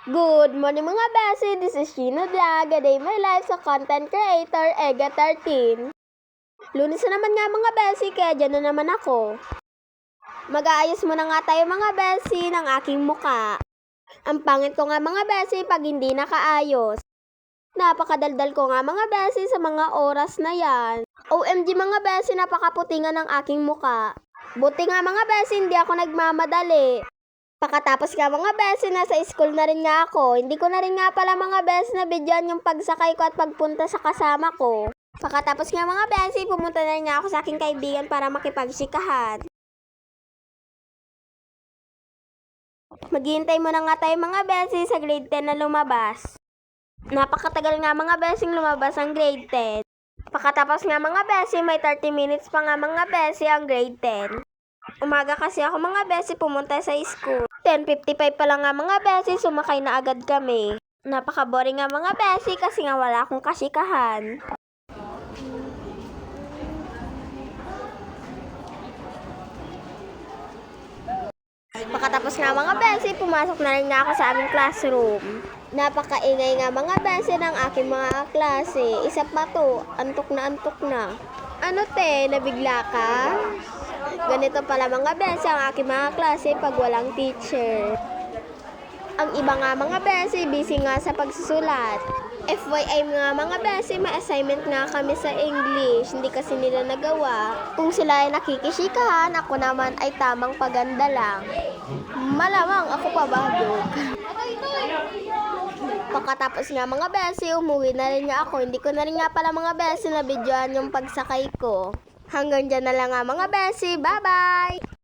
Good morning mga besi, this is Shino Vlog, a day my life sa content creator, Ega 13. Lunes na naman nga mga besi, kaya dyan na naman ako. Mag-aayos muna nga tayo mga besi ng aking muka. Ang pangit ko nga mga besi pag hindi nakaayos. Napakadaldal ko nga mga besi sa mga oras na yan. OMG mga besi, napakaputi nga ng aking muka. Buti nga mga besi, hindi ako nagmamadali. Pakatapos nga mga besi, nasa school na rin nga ako. Hindi ko na rin nga pala mga besi na bidyan yung pagsakay ko at pagpunta sa kasama ko. Pakatapos nga mga besi, pumunta na rin nga ako sa aking kaibigan para makipagsikahan. Maghihintay muna nga tayo mga besi sa grade 10 na lumabas. Napakatagal nga mga besing lumabas ang grade 10. Pakatapos nga mga besi, may 30 minutes pa nga mga besi ang grade 10. Umaga kasi ako mga besi pumunta sa school. 10:55 pa lang nga mga besi, sumakay na agad kami. Napaka-boring nga mga besi kasi nga wala akong kasikahan. Pakatapos nga mga besi, pumasok na rin nga ako sa aming classroom. Napakaingay nga mga besi ng aking mga klase. Isa pa to, antok na. Ano te, nabigla ka? Ganito pala mga besi ang aking mga klase pag walang teacher. Ang iba nga mga besi, busy nga sa pagsusulat. FYI nga mga besi, may assignment nga kami sa English. Hindi kasi nila nagawa. Kung sila ay nakikisikahan, ako naman ay tamang paganda lang. Malamang ako pabagog. Pagkatapos nga mga besi, umuwi na rin nga ako. Hindi ko na rin nga pala mga besi na videoan yung pagsakay ko. Hanggang dyan na lang nga mga besi. Bye-bye!